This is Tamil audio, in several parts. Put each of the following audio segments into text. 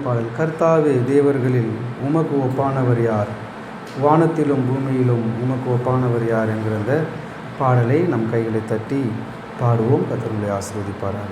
பாடல். கர்த்தாவே, தேவர்களில் உமக்கு ஒப்பானவர் யார்? வானத்திலும் பூமியிலும் உமக்கு ஒப்பானவர் யார் என்கிற அந்த பாடலை நம் கைகளை தட்டி பாடுவோம். கர்த்தர் ஆசீர்வதிப்பாராக.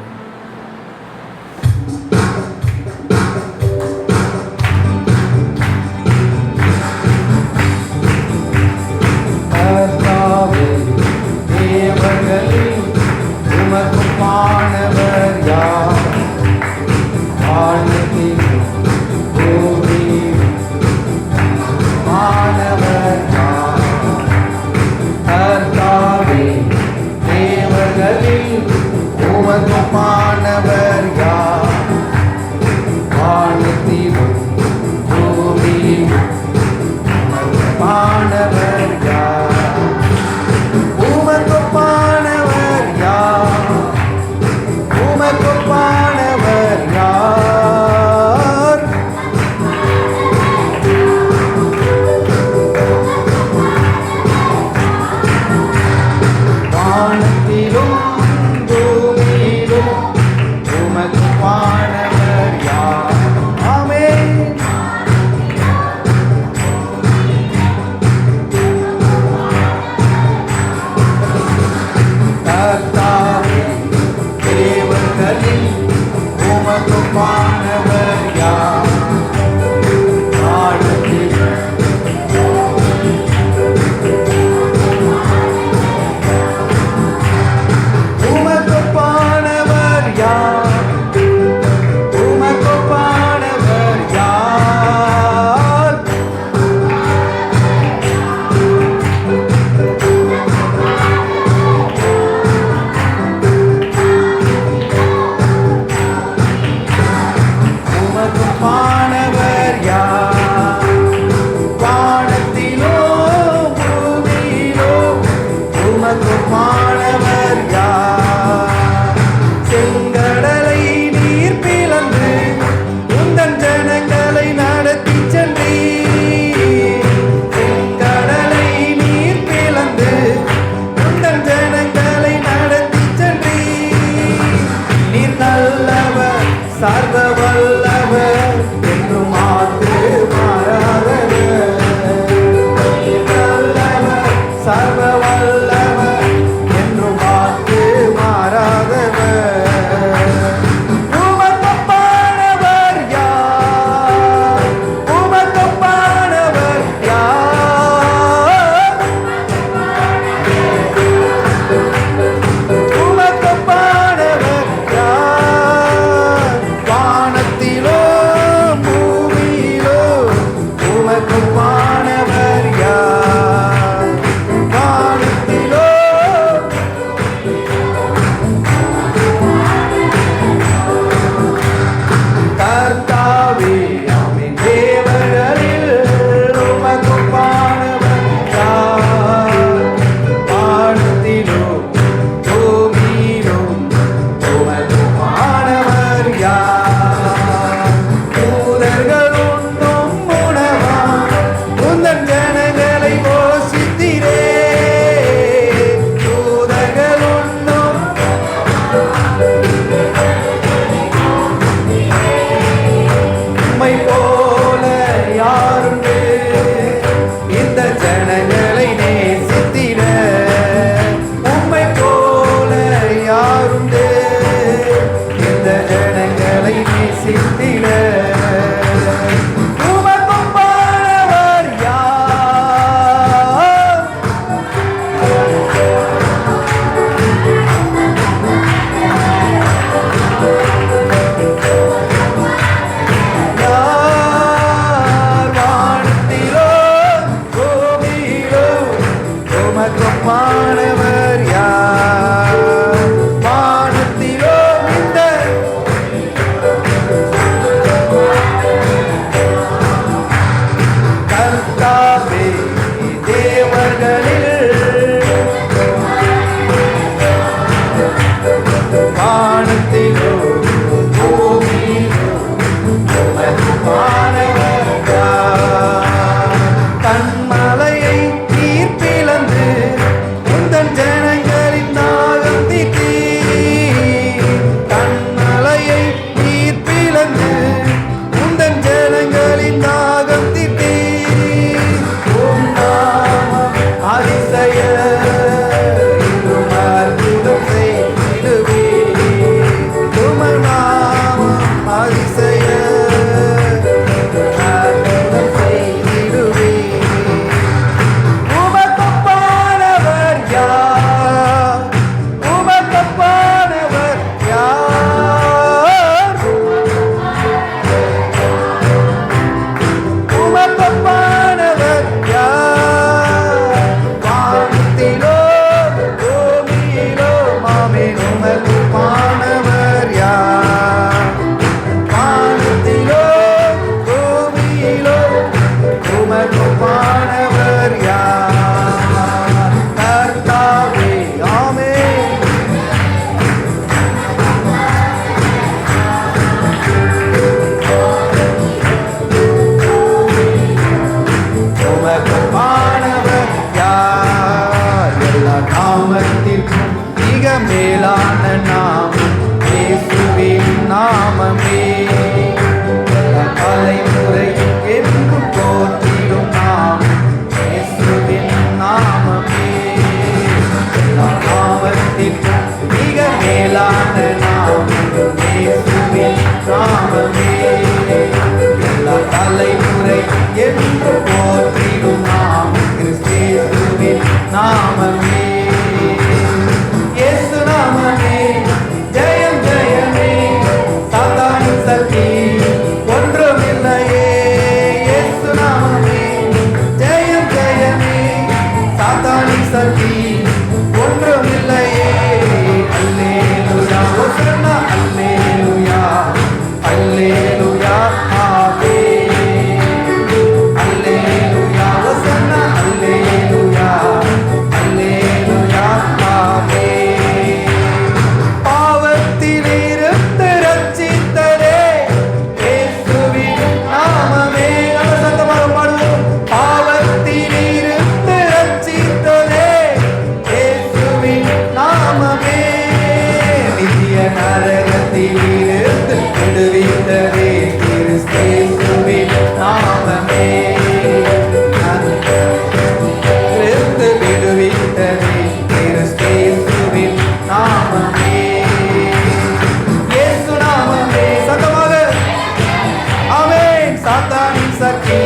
சக்தி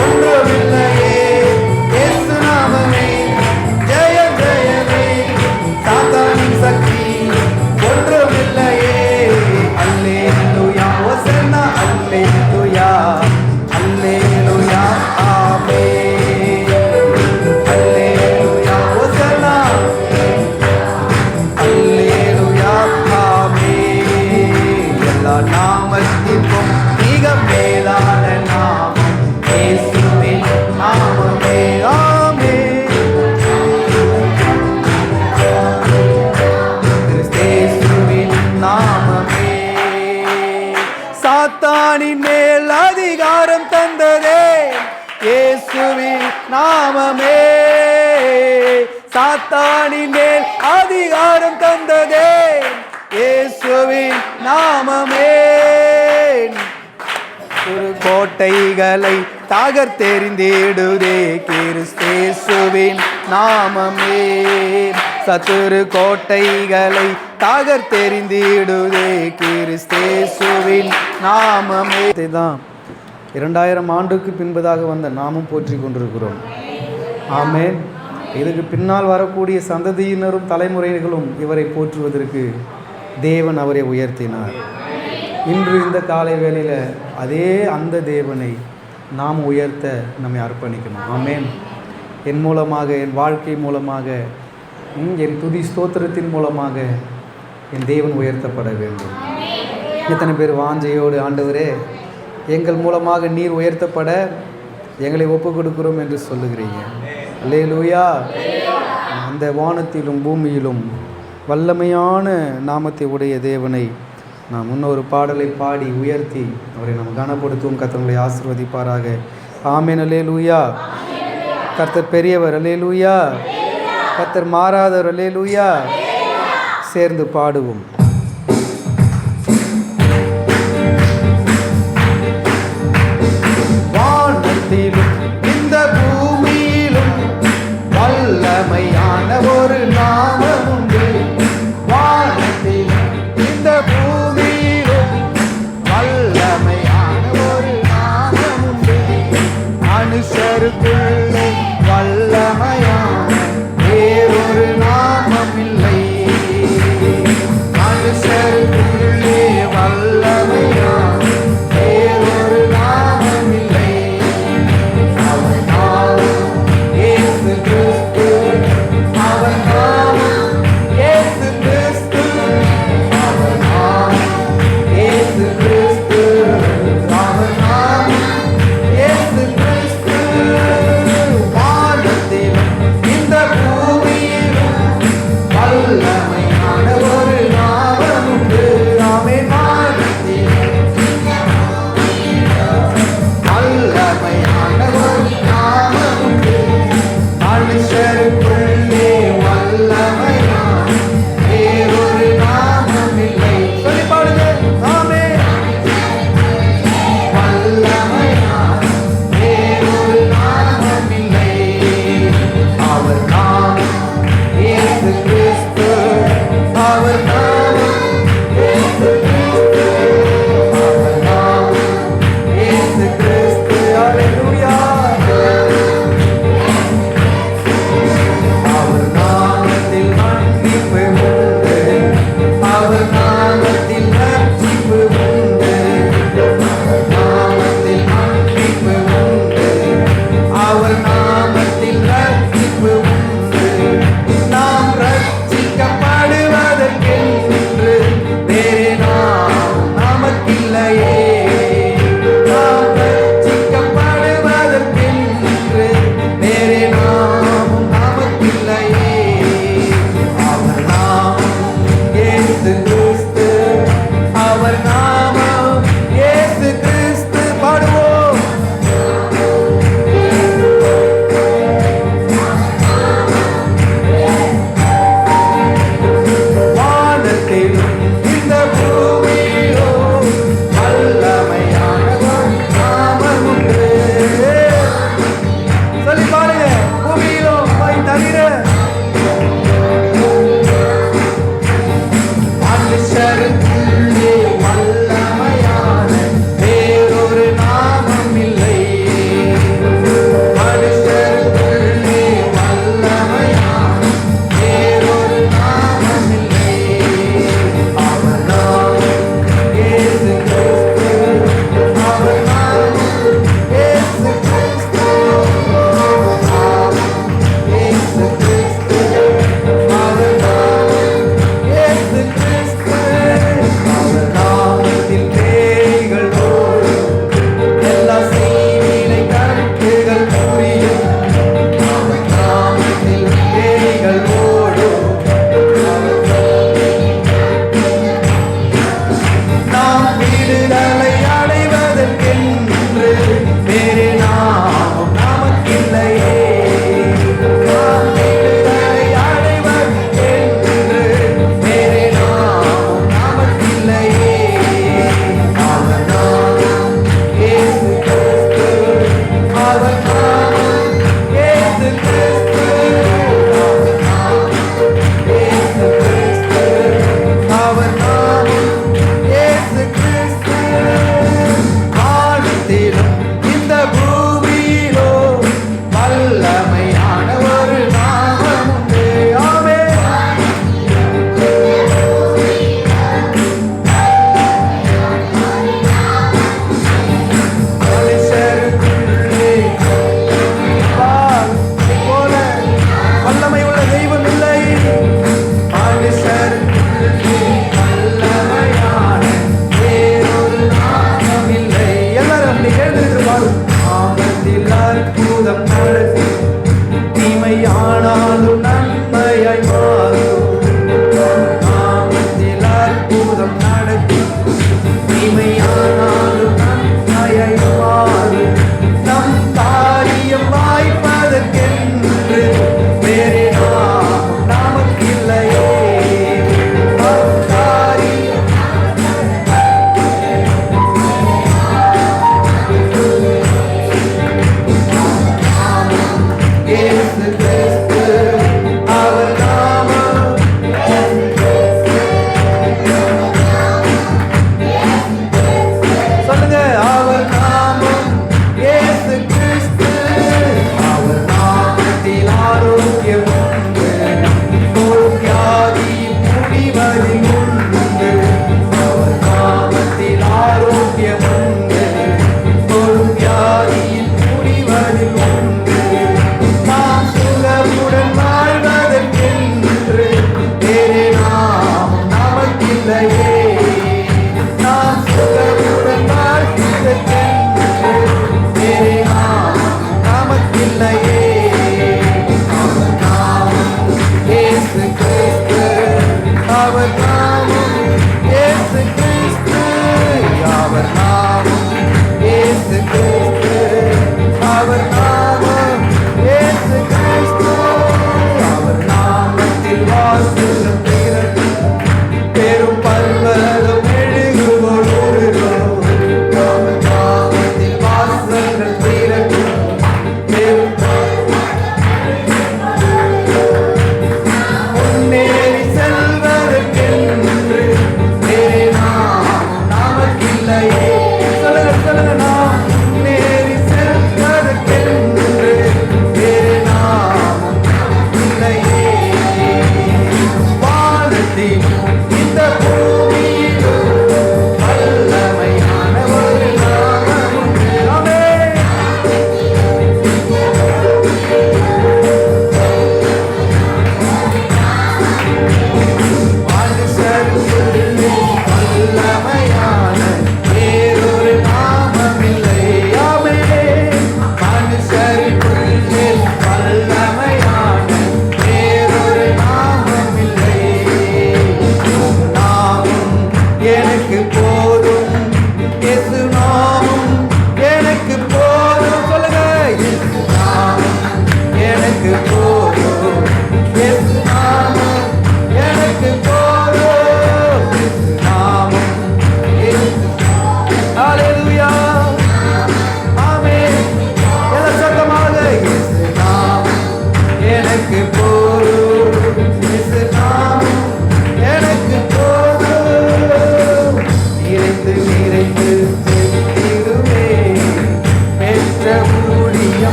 ஒன்றுமில்லையே. இயேசு நாமமே ஜெயம் ஜெயமே. சாத்தானின் சக்தி ஒன்றுமில்லையே. அல்லேலூயா ஹோசன்னா அல்லேலூயா அல்லேலூயா ஆமென். அல்லேலூயா ஹோசன்னா அல்லேலூயா ஆமென். எல்லா நாமத்திற்கும் மிக மேலான நாமம் இயேசுவின் நாமமே. ஆமென். கிறிஸ்தேசுவின் நாமமே சாத்தானின் மேல் அதிகாரம் தந்ததே. இயேசுவின் நாமமே சாத்தானின் மேல் அதிகாரம் தந்ததே. இயேசுவின் நாமமே ஒரு கோட்டைகளை தகர்த்தெறிந்திடுதே. கிறிஸ்தேசுவின் நாமமே சத்துரு கோட்டைகளை தகர்த்தெறிந்திடுதே. கிறிஸ்தேசுவின் நாமமே தான் 2000 ஆண்டுக்கு பின்பதாக வந்த நாமும் போற்றி கொண்டிருக்கிறோம். ஆமென். இதுக்கு பின்னால் வரக்கூடிய சந்ததியினரும் தலைமுறைகளும் இவரை போற்றுவதற்கு தேவன் அவரை உயர்த்தினார். இன்று இந்த காலை வேளையில் அதே அந்த தேவனை நாம் உயர்த்த நம்மை அர்ப்பணிக்கணும். ஆமென். என் மூலமாக, என் வாழ்க்கை மூலமாக, என் துதி ஸ்தோத்திரத்தின் மூலமாக என் தேவன் உயர்த்தப்பட வேண்டும். எத்தனை பேர் வாஞ்சையோடு ஆண்டவரே எங்கள் மூலமாக நீர் உயர்த்தப்பட எங்களை ஒப்பு கொடுக்கிறோம் என்று சொல்லுகிறீங்க. அல்லேலூயா. அந்த வானத்திலும் பூமியிலும் வல்லமையான நாமத்தை உடைய தேவனை நாம் இன்னொரு பாடலை பாடி உயர்த்தி அவரை நாம் கனப்படுத்துவோம். கர்த்தரை ஆசீர்வதிப்பாராக. ஆமென். அல்லேலூயா. கர்த்தர் பெரியவர். அல்லேலூயா. கர்த்தர் மாறாதவர். அல்லேலூயா. சேர்ந்து பாடுவோம். வானத்திலும் இந்த பூமியிலும் வல்லமையான ஒரு நாமம் உண்டு. வானத்திலும் இந்த பூமியிலும் வல்லமையான ஒரு நாமம் உண்டு. மனுஷருக்குள்ளே வல்லமையான வேறொரு நாமம் இல்லை. மனுஷருக்குள்ளே வல்லமையான வேறொரு நாமம் இல்லை. அவர் நாமம் இயேசு கிறிஸ்து. அவர் நாமம் இயேசு கிறிஸ்து. அவர் நாமம் இயேசு கிறிஸ்து. அவர் நாமம் இயேசு கிறிஸ்து.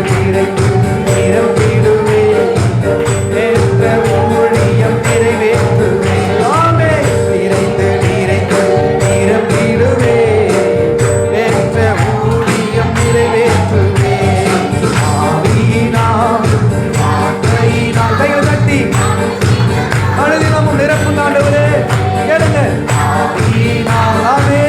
நிறைந்து நிரம்பிடுவே ஏற்ற ஊழியம் நிறைவேற்றுவே ஆமே நிறைந்து நிறைந்து நிரம்பிடுவே ஏற்ற ஊழியம் நிறைவேற்றுவே ஆவியினால் வார்த்தையினால் கையில் தட்டி அனுதினமும் நிரப்பும் ஆண்டவரே கேளுங்க ஆவியினால் ஆமே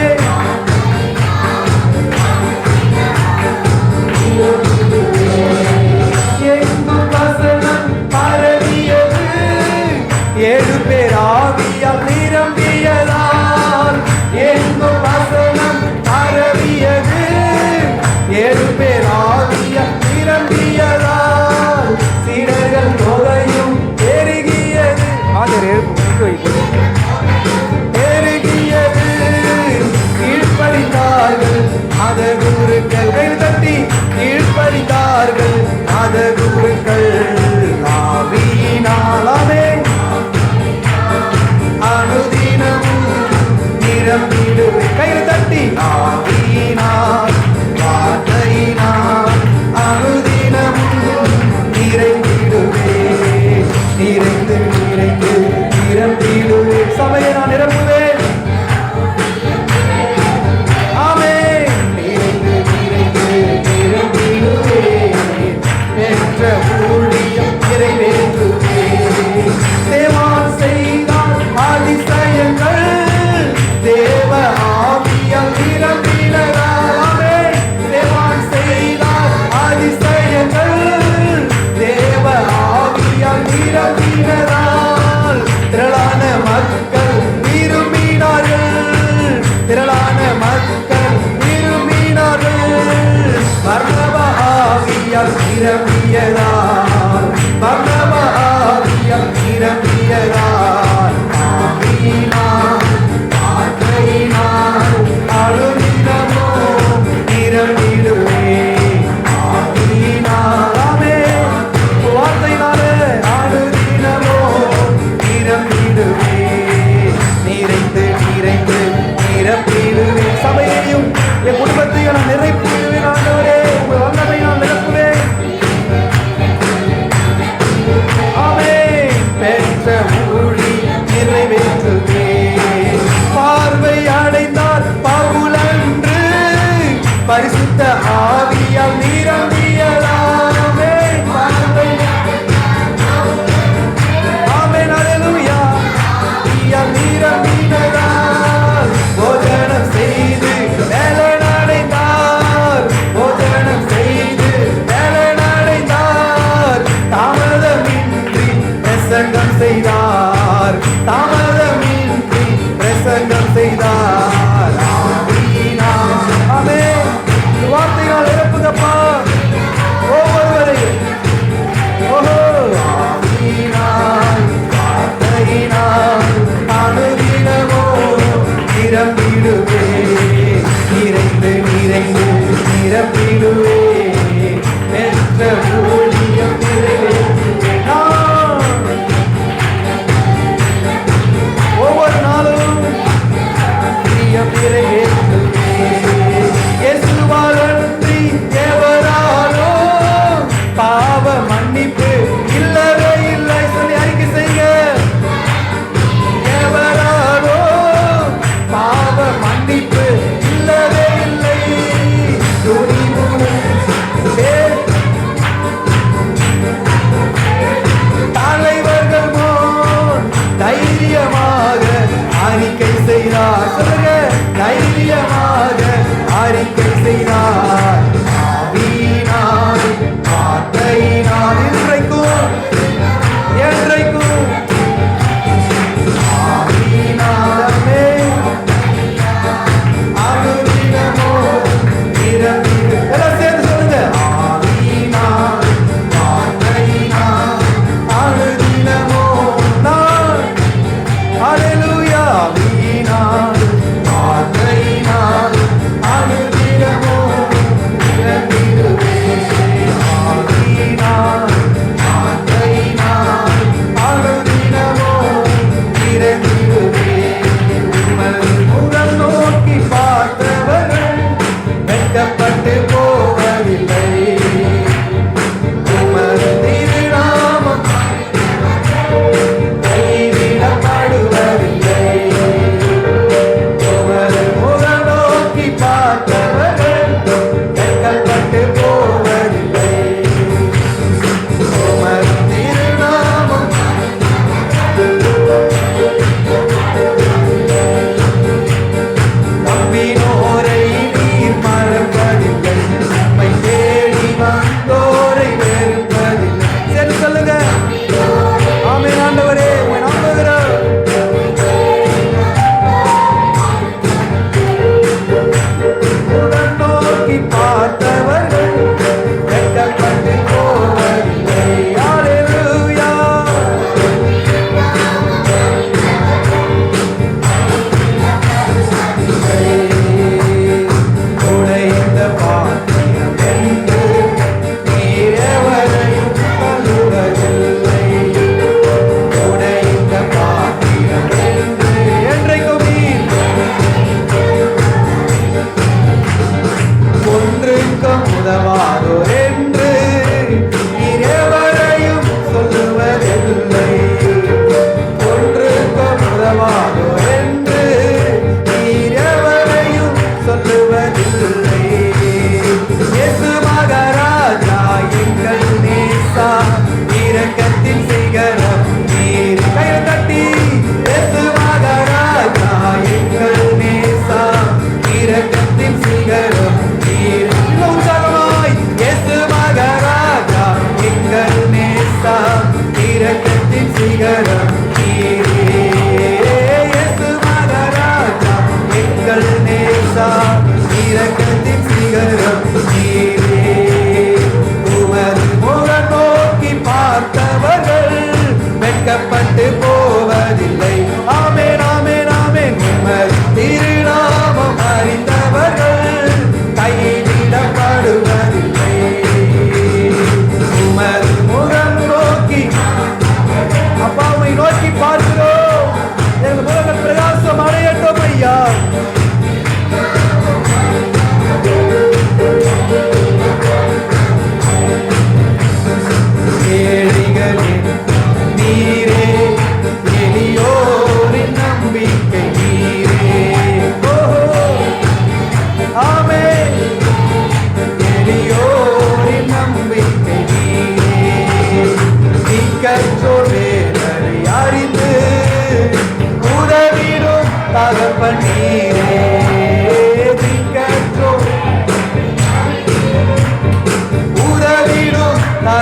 ஏழு பேர் ஆவியால் நிரம்பியதால் எங்கும் வசனம் பரவியது ஏழு பேர் ஆவியால் நிரம்பியதால் சீடர்கள் தொகையும் பெருகியது பெருகியது கீழ்ப்படித்தார்கள் மத குருக்கள் கையில் தட்டி கீழ்ப்படித்தார்கள் மத குருக்கள் ஆவியினாலே அனுதினமும் நிரம்பிடுவே கையில் தட்டி ஆவியினால் வார்த்தையினால் அனுதினமும் நிறைந்திடுவே நிறைந்து நிறைந்து நிரம்பிடுவே சபையை நான் நிரப்புவேன் ஆமே நிறைந்து நிறைந்து நிரம்பிடுவே என்ற ஊழியம் நிறைவேற்றுவே தேவான் செய்தால் அதிசயங்கள் தேவ ஆவியால் நிரம்பினதாலே தேவான் செய்தால் அதிசயங்கள் தேவ ஆவியால் நிரம்பினதால் திரளான மக்கள் விரும்பினார்கள் திரளான மக்கள் விரும்பினார்கள் பர்னப ஆவியால் நிரம்பியதால் பர்னப ஆவியால் நிரம்பியதால் ஆவியினால் வார்த்தையினால் அனுதினமோ நிரம்பிடுவே ஆவியினால் ஆமே வார்த்தையினாலே அனுதினமோ நிரம்பிடுவே நிறைந்து நிறைந்து நிரம்பிடுவே சபையையும் என் குடும்பத்தையும் நான் நிரப்பிடுவேன் ஆண்டவரே உங்கள் வல்லமை நான் நிரப்புவேன்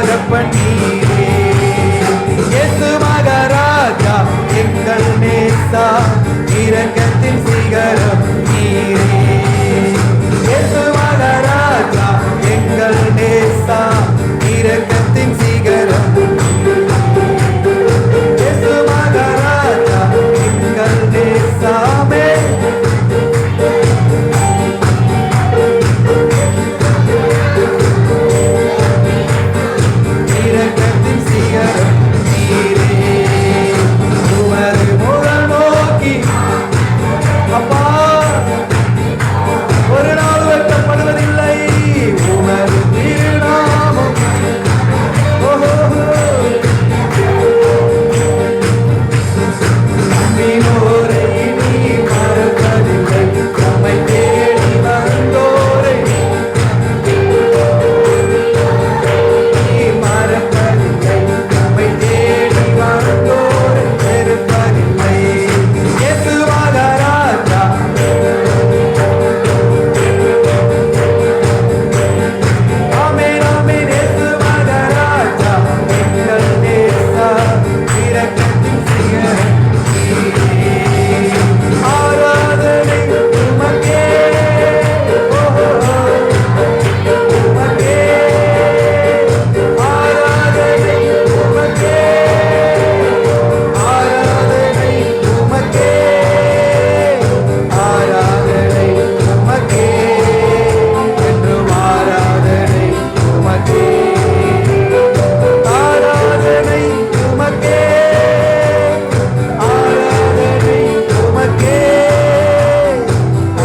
தகப்பன் நீரே. இயேசு மகாராஜா எங்கள் நேசா, இரக்கத்தின் சிகரம் நீரே. இயேசு மகாராஜா எங்கள் நேசா, இரக்கத்தின் சிகரம். இயேசு மகாராஜா எங்கள் நேசாமே. இரக்கத்தின் சிகரம் நீரே. உமது முகம் நோக்கி அப்பா ஒரு நாள் வெட்கப்படுவதில்லை. உமது திருநாமம் நம்பினோரை நீ மறப்பதில்லை. நம்மை தேடி வந்தோரை நீ மறப்பதில்லை. நம்மை தேடி வந்தோரை வெறுப்பதில்லை. இயேசு மகாராஜா ஆமென் ஆமென். இயேசு மகாராஜா எங்கள் நேசா, இரக்கத்தின் சிகரம் நீரே. ஆராதனை உமக்கே, உமக்கே. ஆராதனை உமக்கே, ஆராதனை உமக்கே, ஆராதனை உமக்கே, என்றும் ஆராதனை உமக்கே. ஆராதனை உமக்கே, ஆராதனை உமக்கே,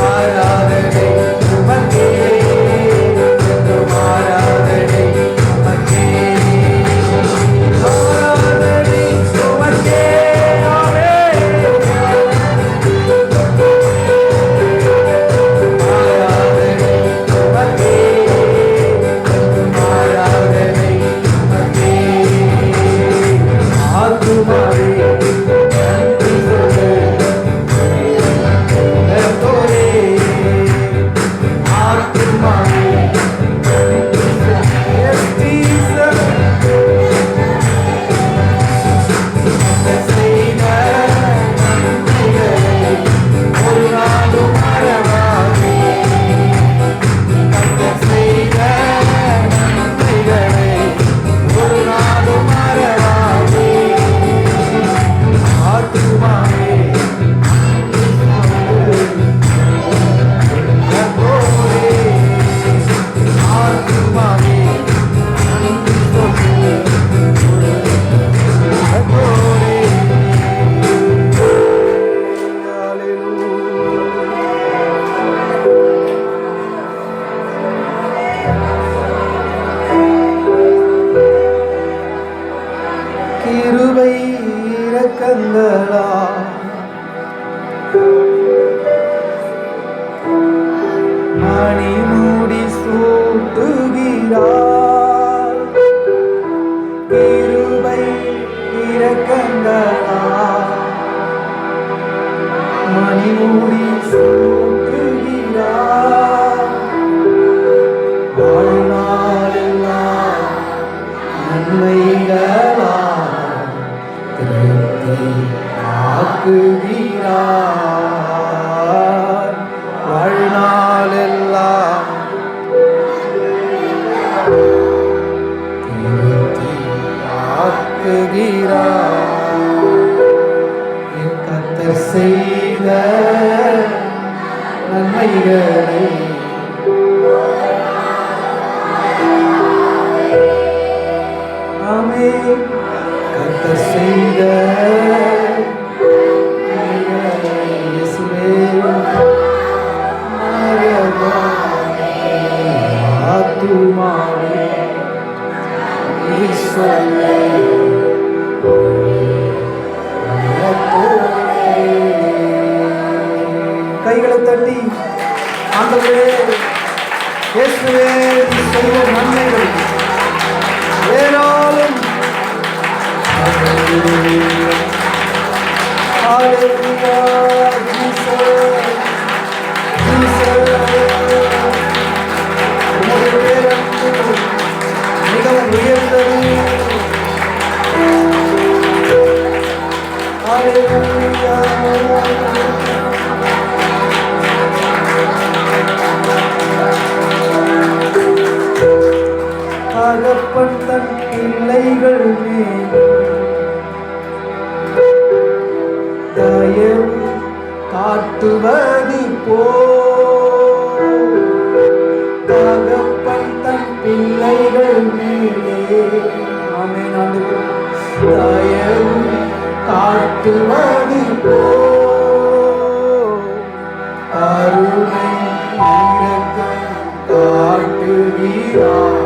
ஆராதனை உமக்கே, என்றும் ஆராதனை உமக்கே. ஆராதனை உமக்கே. ஆமென். ஆராதனை உமக்கே, என்றும் ஆராதனை உமக்கே. ஆத்துமாவே நன்றி சொல்லு, கர்த்தரே. ஆத்துமாவே நன்றி சொல்லு. Yes, Jesus. செய்த நன்மைகளை ஒரு நாளும் மறவாதே. கர்த்தர் செய்த நன்மைகளை ஒரு நாளும் மறவாதே. ஆத்துமாவே கர்த்தரே. ஆத்துமாவே நன்றி சொல்லு, கர்த்தரே. கிருபை இரக்கங்களா மணிமுடி சூட்டுகிறார். கிருபை இரக்கங்களா மணிமுடி சூட்டுகிறார். வாழ்நாளெல்லாம் நன்மைகளா திருப்தி ஆக்குகிறார். வாழ்நாளெல்லாம் திருப்தி ஆக்குகிறார். என் கர்த்தர் செய்த நன்மைகளை ஆமென். கர்த்தர் செய்த இயேசுவே ஆத்துமாவே நீ சொல்லு, கைகளை தட்டி ஆண்டவரே இயேசுவே நீ செய்த நன்மைகள் ஏராளம். Hallelujah, Jesus, Jesus. உம்முடைய பேரன்பு மிகவும் உயர்ந்தது. பிள்ளைகள் மேல் தயவு காட்டுவது போல் தகப்பன் தன் பிள்ளைகள் மேலே ஆமென் ஆண்டவரே தயவு காட்டுவது போல் கருணை இரக்கம் காட்டுகிறார்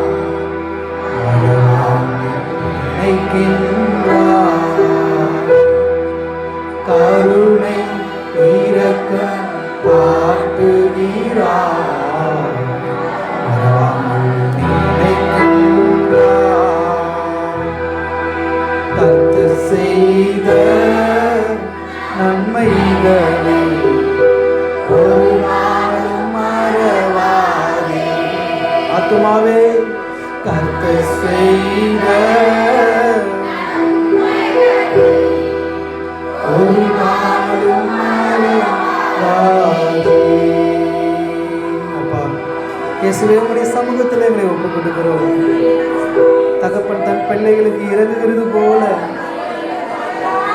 நினைக்கின்றார் கருணை இரக்கம் காட்டுகிறார் கர்த்தர் செய்த நன்மைகளை ஒரு நாளும் மறவாதே. ஆத்துமாவே கர்த்தர் செய்த ஒரு நாளும் மறவாதே. அப்பா இயேசுவே உம்முடைய சமூகத்தில் எங்களை ஒப்புக் கொடுக்கிறோம். தகப்பன் தன் பிள்ளைகளுக்கு இறங்குகிறது போல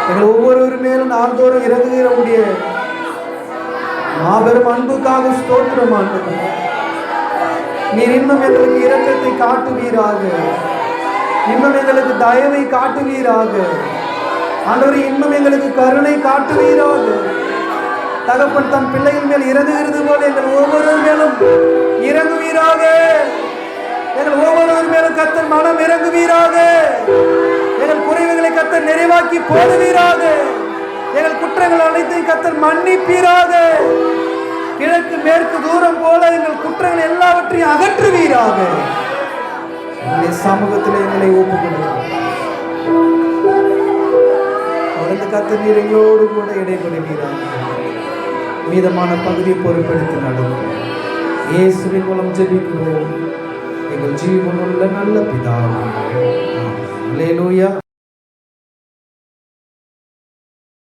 எங்கள் ஒவ்வொருவர் மேலும் நாள்தோறும் இறங்குகிற உடைய மாபெரும் அன்புக்காக ஸ்தோத்திரம் ஆண்டவரே. நீர் இன்னும் எங்களுக்கு இரக்கத்தை காட்டுவீராக, இன்னும் எங்களுக்கு தயவை காட்டுவீராக ஆண்டவரே, இன்னும் எங்களுக்கு கருணை காட்டுவீராக. தகப்பன் தன் பிள்ளைகள் மேல் இறங்குகிறது போல எங்கள் ஒவ்வொருவர் மேலும் இறங்குவீராக. எங்கள் ஒவ்வொருவர் மேலும் கர்த்தர் மனம் இறங்குவீராக. எங்கள் குறைவுகளை கர்த்தர் நிறைவாக்கி போடுவீராக. எங்கள் குற்றங்கள் அனைத்தையும் கர்த்தர் மன்னிப்பீராக. கிழக்கு மேற்கு தூரம் போல எங்கள் குற்றங்கள் எல்லாவற்றையும் அகற்றுவீராக. உங்களுடைய சமூகத்தில் எங்களை ஒப்புக்கொள்கிறோம். தொடர்ந்து கர்த்தர் நீர் எங்களோடு கூட இடைபடுவீராக. மீதமான பகுதியை பொறுப்பெடுத்து நடக்கும் இயேசுவின் மூலம் ஜெபிக்கிறோம் எங்கள் ஜீவனுள்ள நல்ல பிதாவே. அல்லேலூயா.